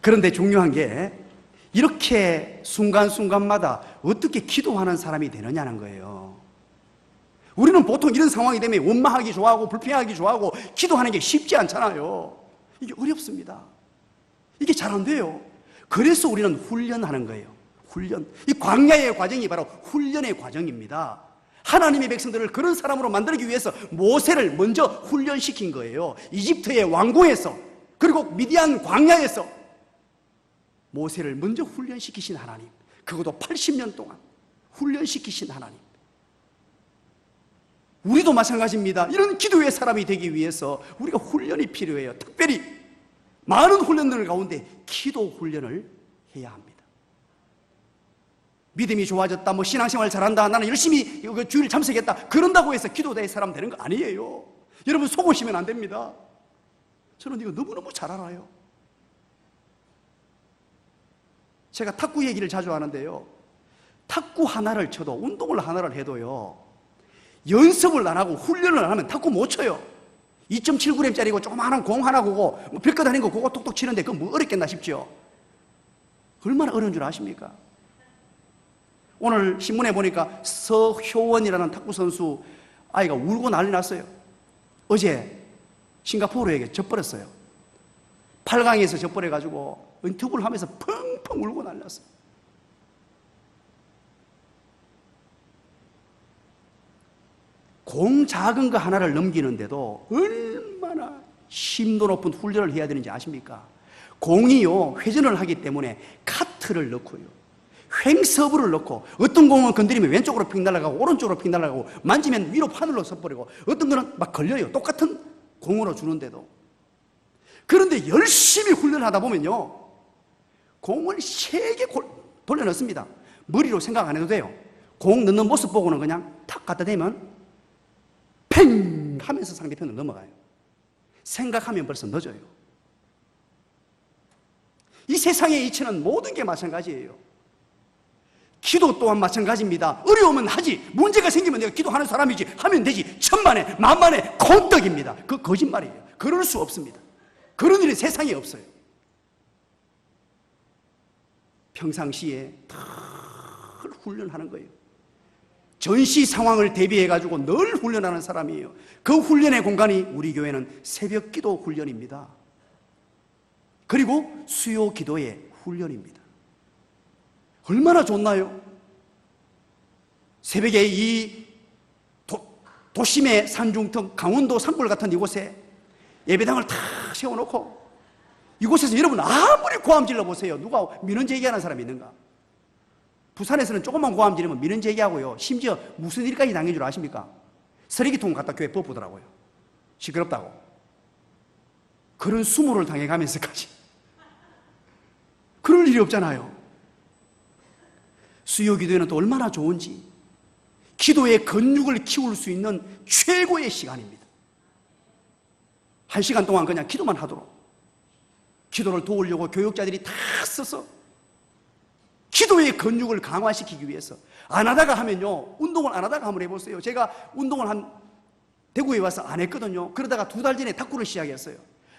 그런데 중요한 게 이렇게 순간순간마다 어떻게 기도하는 사람이 되느냐는 거예요. 우리는 보통 이런 상황이 되면 원망하기 좋아하고 불평하기 좋아하고 기도하는 게 쉽지 않잖아요. 이게 어렵습니다. 이게 잘 안 돼요. 그래서 우리는 훈련하는 거예요. 훈련. 이 광야의 과정이 바로 훈련의 과정입니다. 하나님의 백성들을 그런 사람으로 만들기 위해서 모세를 먼저 훈련시킨 거예요. 이집트의 왕궁에서, 그리고 미디안 광야에서 모세를 먼저 훈련시키신 하나님, 그것도 80년 동안 훈련시키신 하나님. 우리도 마찬가지입니다. 이런 기도의 사람이 되기 위해서 우리가 훈련이 필요해요. 특별히 많은 훈련들 가운데 기도 훈련을 해야 합니다. 믿음이 좋아졌다, 뭐 신앙생활 잘한다, 나는 열심히 주일 참석했다, 그런다고 해서 기도대의 사람 되는 거 아니에요. 여러분 속으시면 안 됩니다. 저는 이거 너무너무 잘 알아요. 제가 탁구 얘기를 자주 하는데요, 탁구 하나를 쳐도, 운동을 하나를 해도요, 연습을 안 하고 훈련을 안 하면 탁구 못 쳐요. 2.7g짜리고 조그마한 공 하나 보고 별것 아닌 거 그거 톡톡 치는데 그거 뭐 어렵겠나 싶죠. 얼마나 어려운 줄 아십니까? 오늘 신문에 보니까 서효원이라는 탁구 선수 아이가 울고 난리 났어요. 어제 싱가포르에게 져버렸어요. 8강에서 져버려가지고 인터뷰를 하면서 펑펑 울고 난리 났어요. 공 작은 거 하나를 넘기는데도 얼마나 심도 높은 훈련을 해야 되는지 아십니까? 공이요, 회전을 하기 때문에 카트를 넣고요, 횡서브를 넣고, 어떤 공은 건드리면 왼쪽으로 픽 날아가고 오른쪽으로 픽 날아가고, 만지면 위로 하늘로 서버리고, 어떤 거는 막 걸려요. 똑같은 공으로 주는데도. 그런데 열심히 훈련하다 보면요, 공을 3개 돌려 넣습니다. 머리로 생각 안 해도 돼요. 공 넣는 모습 보고는 그냥 탁 갖다 대면 팽 하면서 상대편을 넘어가요. 생각하면 벌써 늦어요. 이 세상의 이치는 모든 게 마찬가지예요. 기도 또한 마찬가지입니다. 어려우면 하지, 문제가 생기면 내가 기도하는 사람이지 하면 되지, 천만에 만만에 콩떡입니다. 그 거짓말이에요. 그럴 수 없습니다. 그런 일이 세상에 없어요. 평상시에 늘 훈련하는 거예요. 전시 상황을 대비해가지고 늘 훈련하는 사람이에요. 그 훈련의 공간이 우리 교회는 새벽 기도 훈련입니다. 그리고 수요 기도의 훈련입니다. 얼마나 좋나요? 새벽에 이 도심의 산중턱 강원도 산골 같은 이곳에 예배당을 탁 세워놓고 이곳에서 여러분 아무리 고함 질러보세요. 누가 민원 제기하는 사람이 있는가? 부산에서는 조금만 고함 지르면 민원 제기하고요. 심지어 무슨 일까지 당한 줄 아십니까? 쓰레기통 갖다 교회 버프더라고요. 시끄럽다고. 그런 수모를 당해가면서까지. 그럴 일이 없잖아요. 수요 기도회는 또 얼마나 좋은지. 기도의 근육을 키울 수 있는 최고의 시간입니다. 1시간 동안 그냥 기도만 하도록. 기도를 도우려고 교육자들이 다 써서 기도의 근육을 강화시키기 위해서 안 하다가 하면요, 운동을 안 하다가 한번 해보세요. 제가 운동을 대구에 와서 안 했거든요. 그러다가 2달 전에 탁구를 시작했어요.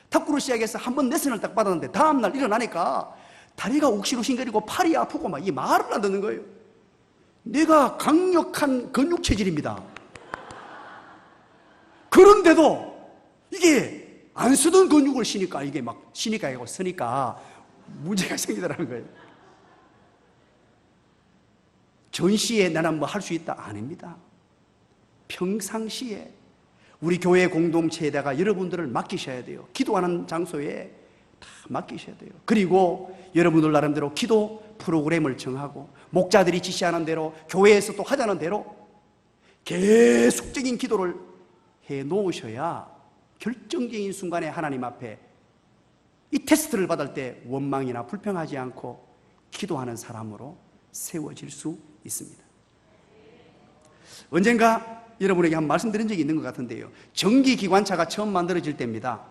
탁구를 시작해서 한번 레슨을 딱 받았는데 다음날 일어나니까 다리가 욱신욱신거리고 팔이 아프고 막 이 말을 안 듣는 거예요. 내가 강력한 근육 체질입니다. 그런데도 이게 안 쓰던 근육을 쓰니까 이게 막 쓰니까 이거 쓰니까 문제가 생기더라는 거예요. 전시에 나는 뭐 할 수 있다? 아닙니다. 평상시에 우리 교회 공동체에다가 여러분들을 맡기셔야 돼요. 기도하는 장소에 다 맡기셔야 돼요. 그리고 여러분들 나름대로 기도 프로그램을 정하고 목자들이 지시하는 대로 교회에서 또 하자는 대로 계속적인 기도를 해 놓으셔야 결정적인 순간에 하나님 앞에 이 테스트를 받을 때 원망이나 불평하지 않고 기도하는 사람으로 세워질 수 있습니다. 언젠가 여러분에게 한 말씀드린 적이 있는 것 같은데요. 전기기관차가 처음 만들어질 때입니다.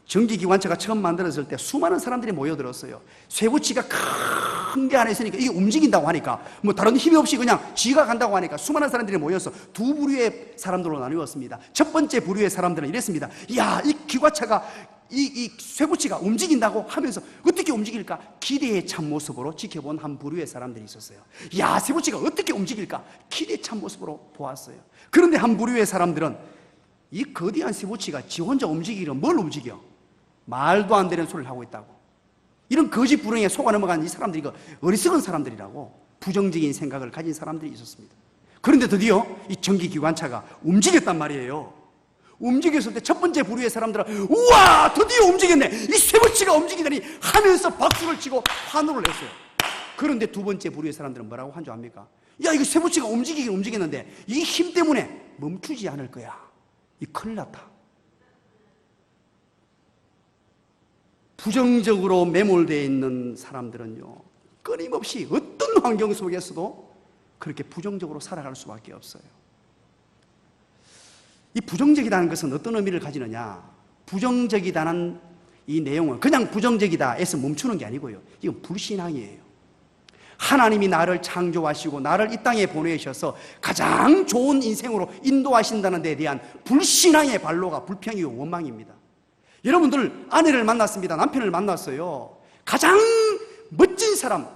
전기기관차가 처음 만들어질 때 수많은 사람들이 모여들었어요. 쇠붙이가 큰 게 안에 있으니까 이게 움직인다고 하니까 뭐 다른 힘이 없이 그냥 지가 간다고 하니까 수많은 사람들이 모여서 두 부류의 사람들로 나누었습니다. 첫 번째 부류의 사람들은 이랬습니다. 야, 이 기관차가 이 쇠붙이가 움직인다고 하면서 어떻게 움직일까? 기대의 참모습으로 지켜본 한 부류의 사람들이 있었어요. 야, 쇠붙이가 어떻게 움직일까? 기대의 참모습으로 보았어요. 그런데 한 부류의 사람들은 이 거대한 쇠붙이가 지 혼자 움직이려 뭘 움직여? 말도 안 되는 소리를 하고 있다고. 이런 거짓 불행에 속아 넘어간 이 사람들이 어리석은 사람들이라고 부정적인 생각을 가진 사람들이 있었습니다. 그런데 드디어 이 전기기관차가 움직였단 말이에요. 움직였을 때 첫 번째 부류의 사람들은 우와, 드디어 움직였네, 이 쇠붙이가 움직이다니 하면서 박수를 치고 환호를 했어요. 그런데 두 번째 부류의 사람들은 뭐라고 한 줄 압니까? 야, 이거 쇠붙이가 움직이긴 움직였는데 이 힘 때문에 멈추지 않을 거야. 이 큰일 났다. 부정적으로 매몰되어 있는 사람들은요, 끊임없이 어떤 환경 속에서도 그렇게 부정적으로 살아갈 수밖에 없어요. 이 부정적이라는 것은 어떤 의미를 가지느냐? 부정적이다는 이 내용은 그냥 부정적이다에서 멈추는 게 아니고요, 이건 불신앙이에요. 하나님이 나를 창조하시고 나를 이 땅에 보내셔서 가장 좋은 인생으로 인도하신다는 데 대한 불신앙의 발로가 불평이고 원망입니다. 여러분들 아내를 만났습니다. 남편을 만났어요. 가장 멋진 사람,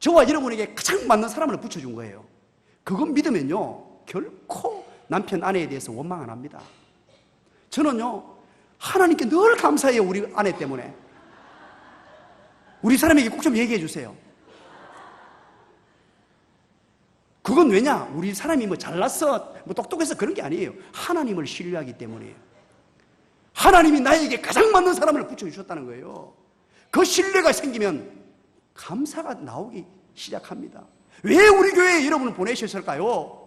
저와 여러분에게 가장 맞는 사람을 붙여준 거예요. 그건 믿으면요, 결코 남편, 아내에 대해서 원망 안 합니다. 저는요, 하나님께 늘 감사해요. 우리 아내 때문에. 우리 사람에게 꼭 좀 얘기해 주세요. 그건 왜냐? 우리 사람이 뭐 잘났어, 뭐 똑똑해서 그런 게 아니에요. 하나님을 신뢰하기 때문이에요. 하나님이 나에게 가장 맞는 사람을 붙여주셨다는 거예요. 그 신뢰가 생기면 감사가 나오기 시작합니다. 왜 우리 교회에 여러분을 보내셨을까요?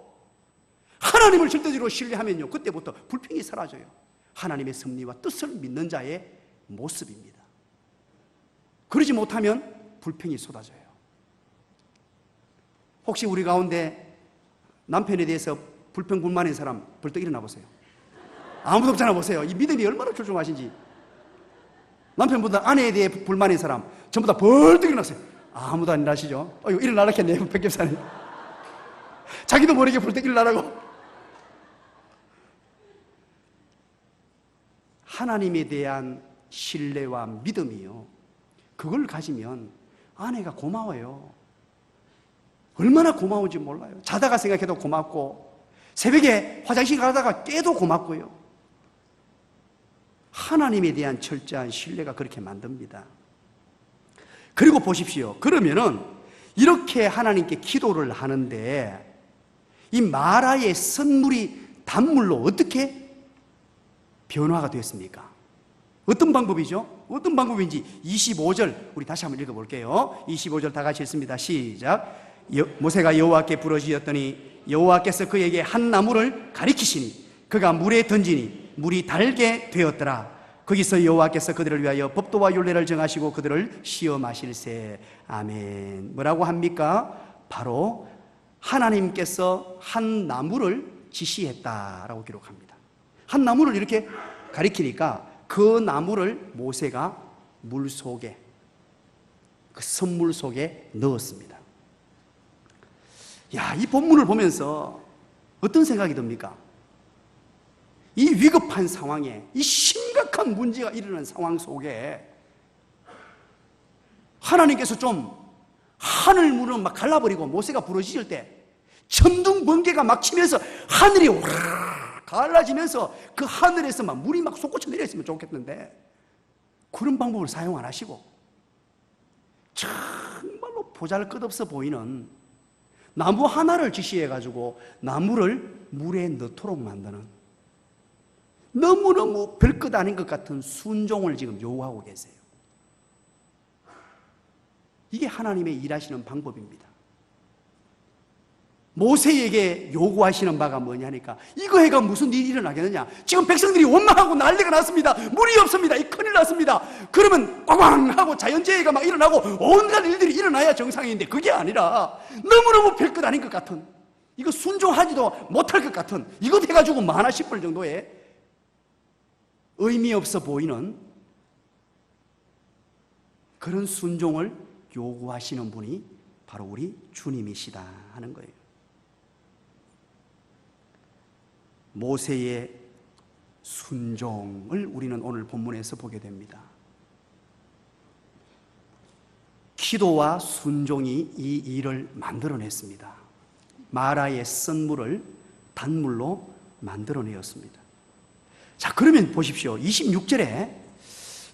하나님을 절대적으로 신뢰하면요, 그때부터 불평이 사라져요. 하나님의 섭리와 뜻을 믿는 자의 모습입니다. 그러지 못하면 불평이 쏟아져요. 혹시 우리 가운데 남편에 대해서 불평 불만인 사람 벌떡 일어나 보세요. 아무도 없잖아. 보세요. 이 믿음이 얼마나 출중하신지. 남편보다 아내에 대해 불만인 사람 전부 다 벌떡 일어났어요. 아무도 안 일어나시죠? 일어나라겠네요. 백ገብ사님. 자기도 모르게 벌떡 일어나라고. 하나님에 대한 신뢰와 믿음이요, 그걸 가지면 아내가 고마워요. 얼마나 고마운지 몰라요. 자다가 생각해도 고맙고, 새벽에 화장실 가다가 깨도 고맙고요. 하나님에 대한 철저한 신뢰가 그렇게 만듭니다. 그리고 보십시오. 그러면은 이렇게 하나님께 기도를 하는데 이 마라의 선물이 단물로 어떻게 변화가 되었습니까? 어떤 방법이죠? 어떤 방법인지 25절 우리 다시 한번 읽어볼게요. 25절 다 같이 읽습니다. 시작. 모세가 여호와께 부르짖었더니 여호와께서 그에게 한 나무를 가리키시니 그가 물에 던지니 물이 달게 되었더라. 거기서 여호와께서 그들을 위하여 법도와 율례를 정하시고 그들을 시험하실세. 아멘. 뭐라고 합니까? 바로 하나님께서 한 나무를 지시했다라고 기록합니다. 한 나무를 이렇게 가리키니까 그 나무를 모세가 물 속에, 그 선물 속에 넣었습니다. 야, 이 본문을 보면서 어떤 생각이 듭니까? 이 위급한 상황에, 이 심각한 문제가 일어나는 상황 속에 하나님께서 좀 하늘 문을 막 갈라버리고 모세가 부르짖을 때 천둥 번개가 막 치면서 하늘이 와르르 갈라지면서 그 하늘에서 막 물이 막 솟구쳐 내렸으면 좋겠는데 그런 방법을 사용 안 하시고 정말로 보잘것없어 보이는 나무 하나를 지시해가지고 나무를 물에 넣도록 만드는 너무너무 별것 아닌 것 같은 순종을 지금 요구하고 계세요. 이게 하나님의 일하시는 방법입니다. 모세에게 요구하시는 바가 뭐냐니까 이거 해가 무슨 일이 일어나겠느냐. 지금 백성들이 원망하고 난리가 났습니다. 물이 없습니다. 이 큰일 났습니다. 그러면 꽝꽝 하고 자연재해가 막 일어나고 온갖 일들이 일어나야 정상인데 그게 아니라 너무너무 별것 아닌 것 같은, 이거 순종하지도 못할 것 같은, 이것 해가지고 뭐 하나 싶을 정도의 의미 없어 보이는 그런 순종을 요구하시는 분이 바로 우리 주님이시다 하는 거예요. 모세의 순종을 우리는 오늘 본문에서 보게 됩니다. 기도와 순종이 이 일을 만들어냈습니다. 마라의 선물을 단물로 만들어내었습니다. 자, 그러면 보십시오. 26절에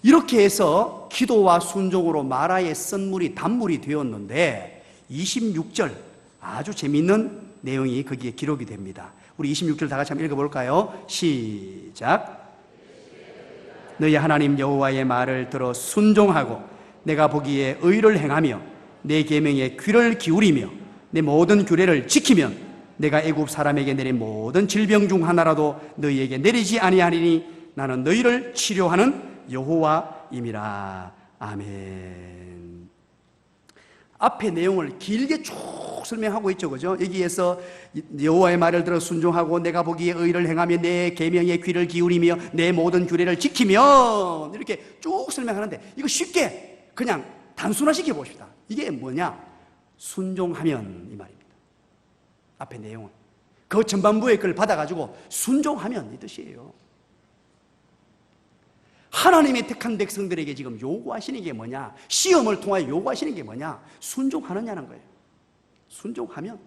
이렇게 해서 기도와 순종으로 마라의 선물이 단물이 되었는데 26절 아주 재미있는 내용이 거기에 기록이 됩니다. 우리 26절 다 같이 한번 읽어볼까요? 시작. 너희 하나님 여호와의 말을 들어 순종하고 내가 보기에 의를 행하며 내 계명에 귀를 기울이며 내 모든 규례를 지키면 내가 애굽 사람에게 내린 모든 질병 중 하나라도 너희에게 내리지 아니하리니 나는 너희를 치료하는 여호와임이라. 아멘. 앞에 내용을 길게 쭉 설명하고 있죠, 그죠? 여기에서 여호와의 말을 들어 순종하고 내가 보기에 의를 행하며 내 계명에 귀를 기울이며 내 모든 규례를 지키면 이렇게 쭉 설명하는데 이거 쉽게 그냥 단순화시켜 봅시다. 이게 뭐냐? 순종하면 이 말입니다. 앞에 내용은 그 전반부의 걸 받아가지고 순종하면 이 뜻이에요. 하나님의 택한 백성들에게 지금 요구하시는 게 뭐냐? 시험을 통하여 요구하시는 게 뭐냐? 순종하느냐는 거예요. 순종하면,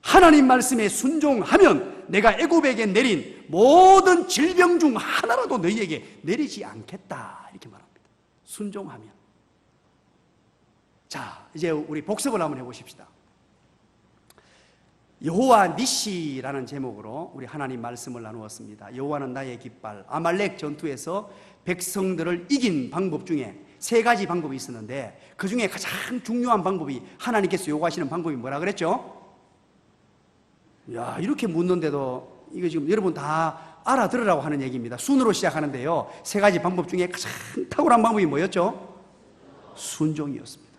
하나님 말씀에 순종하면 내가 애굽에게 내린 모든 질병 중 하나라도 너희에게 내리지 않겠다 이렇게 말합니다. 순종하면. 자, 이제 우리 복습을 한번 해보십시다. 여호와 니시라는 제목으로 우리 하나님 말씀을 나누었습니다. 여호와는 나의 깃발. 아말렉 전투에서 백성들을 이긴 방법 중에 세 가지 방법이 있었는데 그 중에 가장 중요한 방법이 하나님께서 요구하시는 방법이 뭐라 그랬죠? 야, 이렇게 묻는데도 이거 지금 여러분 다 알아들으라고 하는 얘기입니다. 순으로 시작하는데요, 세 가지 방법 중에 가장 탁월한 방법이 뭐였죠? 순종이었습니다.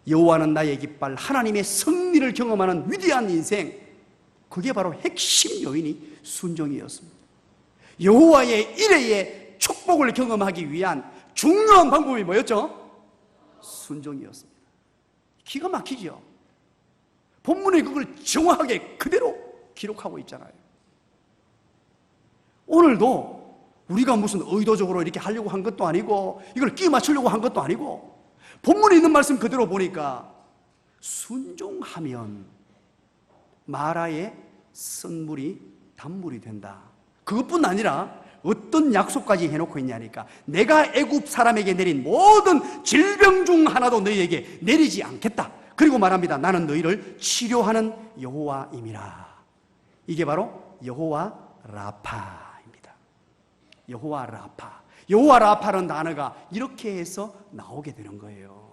여호와는 나의 깃발, 하나님의 승리를 경험하는 위대한 인생, 그게 바로 핵심 요인이 순종이었습니다. 여호와의 이레의 축복을 경험하기 위한 중요한 방법이 뭐였죠? 순종이었습니다. 기가 막히죠? 본문에 그걸 정확하게 그대로 기록하고 있잖아요. 오늘도 우리가 무슨 의도적으로 이렇게 하려고 한 것도 아니고 이걸 끼 맞추려고 한 것도 아니고 본문에 있는 말씀 그대로 보니까 순종하면 마라의 선물이 단물이 된다. 그것뿐 아니라 어떤 약속까지 해놓고 있냐니까 내가 애굽 사람에게 내린 모든 질병 중 하나도 너희에게 내리지 않겠다. 그리고 말합니다. 나는 너희를 치료하는 여호와임이라. 이게 바로 여호와 라파입니다. 여호와 라파. 여호와 라파라는 단어가 이렇게 해서 나오게 되는 거예요.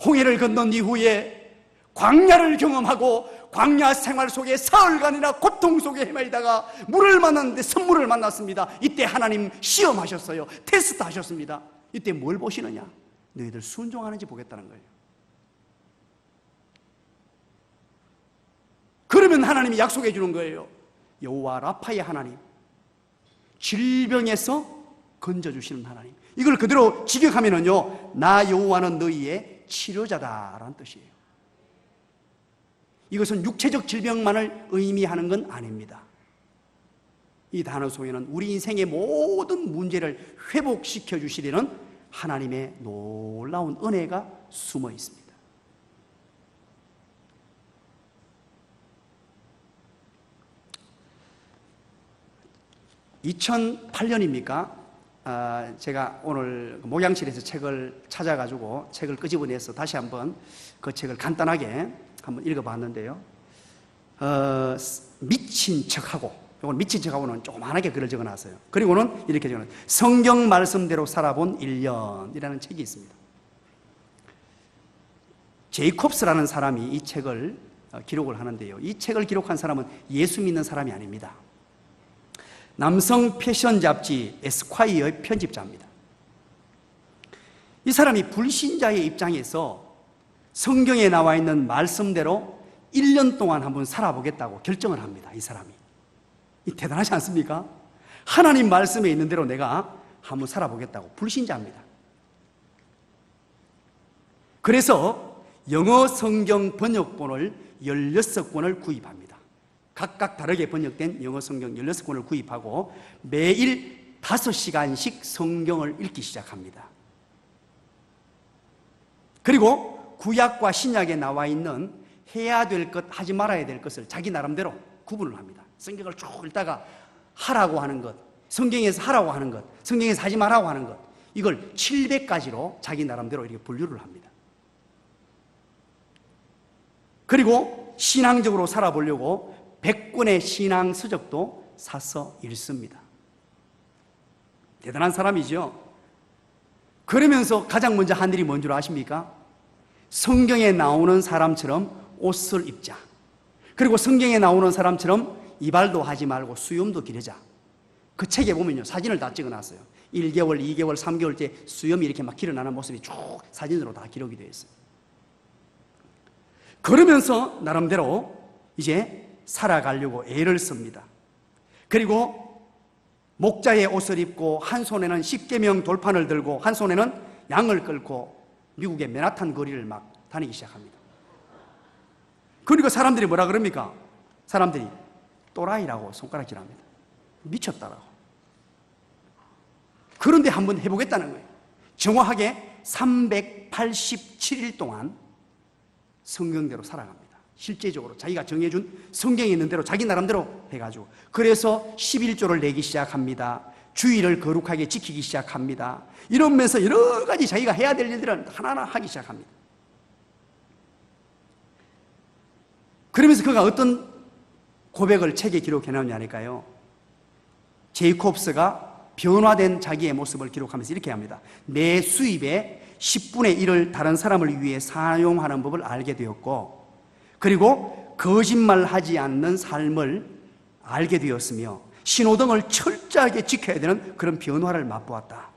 홍해를 건넌 이후에 광야를 경험하고 광야 생활 속에 사흘간이나 고통 속에 헤매다가 물을 만났는데 선물을 만났습니다. 이때 하나님 시험하셨어요. 테스트 하셨습니다. 이때 뭘 보시느냐? 너희들 순종하는지 보겠다는 거예요. 그러면 하나님이 약속해 주는 거예요. 여호와 라파의 하나님, 질병에서 건져주시는 하나님. 이걸 그대로 직역하면은요, 나 여호와는 너희의 치료자다라는 뜻이에요. 이것은 육체적 질병만을 의미하는 건 아닙니다. 이 단어 속에는 우리 인생의 모든 문제를 회복시켜 주시려는 하나님의 놀라운 은혜가 숨어 있습니다. 2008년입니까? 제가 오늘 목양실에서 책을 찾아가지고 책을 끄집어내서 다시 한번 그 책을 간단하게 한번 읽어봤는데요. 미친 척하고, 이건 미친 척하고는 조그만하게 글을 적어놨어요. 그리고는 이렇게 적어놨어요. 성경 말씀대로 살아본 1년이라는 책이 있습니다. 제이콥스라는 사람이 이 책을 기록을 하는데요. 이 책을 기록한 사람은 예수 믿는 사람이 아닙니다. 남성 패션 잡지 에스콰이어의 편집자입니다. 이 사람이 불신자의 입장에서 성경에 나와 있는 말씀대로 1년 동안 한번 살아보겠다고 결정을 합니다. 이 사람이. 대단하지 않습니까? 하나님 말씀에 있는 대로 내가 한번 살아보겠다고. 불신자입니다. 그래서 영어 성경 번역본을 16권을 구입합니다. 각각 다르게 번역된 영어 성경 16권을 구입하고 매일 5시간씩 성경을 읽기 시작합니다. 그리고 구약과 신약에 나와 있는 해야 될 것, 하지 말아야 될 것을 자기 나름대로 구분을 합니다. 성경을 쭉 읽다가 하라고 하는 것, 성경에서 하라고 하는 것, 성경에서 하지 말라고 하는 것, 이걸 700가지로 자기 나름대로 이렇게 분류를 합니다. 그리고 신앙적으로 살아보려고 100권의 신앙 서적도 사서 읽습니다. 대단한 사람이죠. 그러면서 가장 먼저 한 일이 뭔 줄 아십니까? 성경에 나오는 사람처럼 옷을 입자. 그리고 성경에 나오는 사람처럼 이발도 하지 말고 수염도 기르자. 그 책에 보면요, 사진을 다 찍어놨어요. 1개월, 2개월, 3개월째 수염이 이렇게 막 기르나는 모습이 쭉 사진으로 다 기록이 되어 있어요. 그러면서 나름대로 이제 살아가려고 애를 씁니다. 그리고 목자의 옷을 입고 한 손에는 십계명 돌판을 들고 한 손에는 양을 끌고 미국의 맨하탄 거리를 막 다니기 시작합니다. 그러니까 사람들이 뭐라 그럽니까? 사람들이 또라이라고 손가락질합니다. 미쳤다라고. 그런데 한번 해보겠다는 거예요. 정확하게 387일 동안 성경대로 살아갑니다. 실제적으로 자기가 정해준 성경에 있는 대로 자기 나름대로 해가지고, 그래서 11조를 내기 시작합니다. 주의를 거룩하게 지키기 시작합니다. 이러면서 여러 가지 자기가 해야 될 일들은 하나하나 하기 시작합니다. 그러면서 그가 어떤 고백을 책에 기록해놨냐니까요. 제이콥스가 변화된 자기의 모습을 기록하면서 이렇게 합니다. 내 수입의 10분의 1을 다른 사람을 위해 사용하는 법을 알게 되었고, 그리고 거짓말하지 않는 삶을 알게 되었으며 신호등을 철저하게 지켜야 되는 그런 변화를 맛보았다.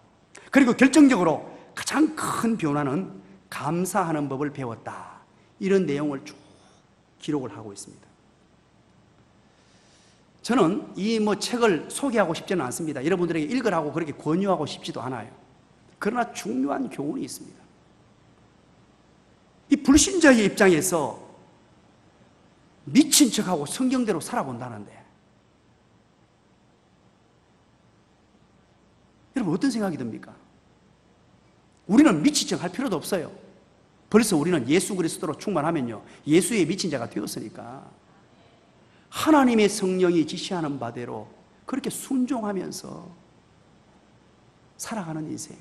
그리고 결정적으로 가장 큰 변화는 감사하는 법을 배웠다. 이런 내용을 쭉 기록을 하고 있습니다. 저는 이 책을 소개하고 싶지는 않습니다. 여러분들에게 읽으라고 그렇게 권유하고 싶지도 않아요. 그러나 중요한 교훈이 있습니다. 이 불신자의 입장에서 미친 척하고 성경대로 살아본다는데, 여러분 어떤 생각이 듭니까? 우리는 미친 척 할 필요도 없어요. 벌써 우리는 예수 그리스도로 충만하면요, 예수의 미친 자가 되었으니까 하나님의 성령이 지시하는 바대로 그렇게 순종하면서 살아가는 인생.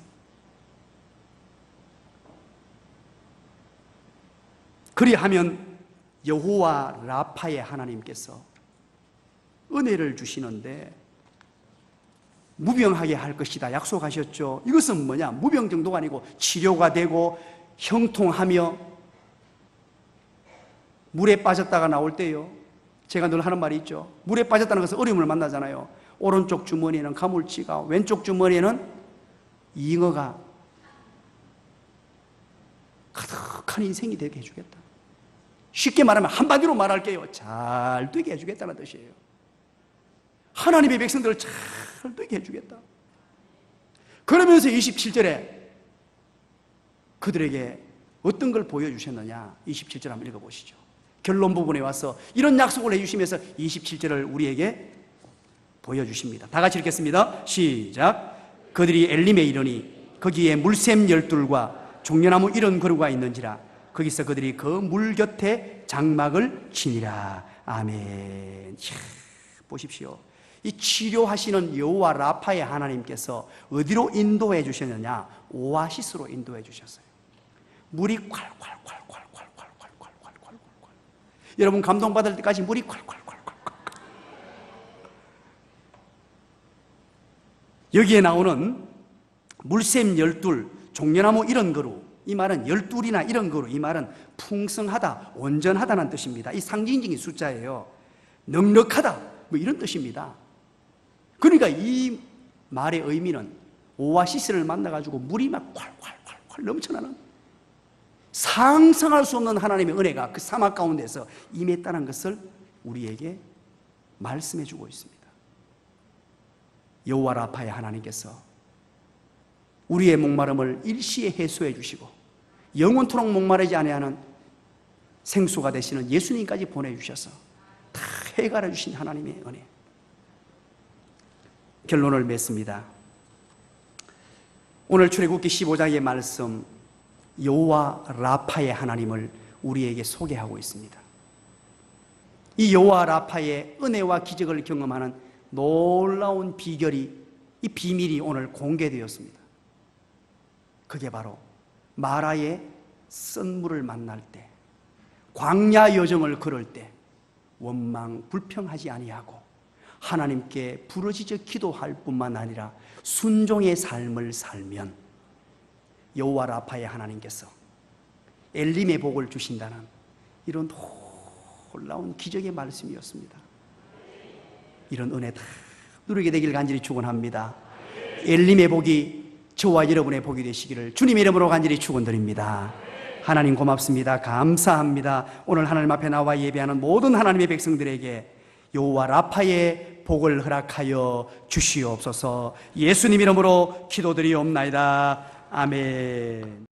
그리하면 여호와 라파의 하나님께서 은혜를 주시는데 무병하게 할 것이다 약속하셨죠. 이것은 뭐냐? 무병 정도가 아니고 치료가 되고 형통하며, 물에 빠졌다가 나올 때요, 제가 늘 하는 말이 있죠. 물에 빠졌다는 것은 어려움을 만나잖아요. 오른쪽 주머니에는 가물치가, 왼쪽 주머니에는 잉어가 가득한 인생이 되게 해주겠다. 쉽게 말하면 한마디로 말할게요, 잘 되게 해주겠다는 뜻이에요. 하나님의 백성들을 잘 되게 해주겠다. 그러면서 27절에 그들에게 어떤 걸 보여주셨느냐, 27절 한번 읽어보시죠. 결론 부분에 와서 이런 약속을 해주시면서 27절을 우리에게 보여주십니다. 다 같이 읽겠습니다. 시작. 그들이 엘림에 이르니 거기에 물샘 12과 종려나무 이런 그루가 있는지라 거기서 그들이 그 물 곁에 장막을 치니라. 아멘. 이야, 보십시오. 이 치료하시는 여호와 라파의 하나님께서 어디로 인도해 주셨느냐? 오아시스로 인도해 주셨어요. 물이 콸콸콸콸콸콸콸콸콸콸. 여러분 감동받을 때까지 물이 콸콸콸콸콸. 여기에 나오는 물샘 12, 종려나무 이런 그루, 이 말은 12이나 이런 그루, 이 말은 풍성하다, 온전하다는 뜻입니다. 이 상징적인 숫자예요. 넉넉하다, 뭐 이런 뜻입니다. 그러니까 이 말의 의미는 오아시스를 만나가지고 물이 막 콸콸콸콸 넘쳐나는, 상상할 수 없는 하나님의 은혜가 그 사막 가운데서 임했다는 것을 우리에게 말씀해 주고 있습니다. 여호와 라파의 하나님께서 우리의 목마름을 일시에 해소해 주시고 영원토록 목마르지 아니하는 생수가 되시는 예수님까지 보내주셔서 다 해결해 주신 하나님의 은혜. 결론을 맺습니다. 오늘 출애굽기 15장의 말씀, 여호와 라파의 하나님을 우리에게 소개하고 있습니다. 이 여호와 라파의 은혜와 기적을 경험하는 놀라운 비결이, 이 비밀이 오늘 공개되었습니다. 그게 바로 마라의 쓴 물을 만날 때, 광야 여정을 걸을 때 원망 불평하지 아니하고 하나님께 부르짖어 기도할 뿐만 아니라 순종의 삶을 살면 여호와 라파의 하나님께서 엘림의 복을 주신다는 이런 놀라운 기적의 말씀이었습니다. 이런 은혜 다 누리게 되길 간절히 축원합니다. 엘림의 복이 저와 여러분의 복이 되시기를 주님의 이름으로 간절히 축원드립니다. 하나님 고맙습니다. 감사합니다. 오늘 하나님 앞에 나와 예배하는 모든 하나님의 백성들에게 여호와 라파의 복을 허락하여 주시옵소서. 예수님 이름으로 기도드리옵나이다. 아멘.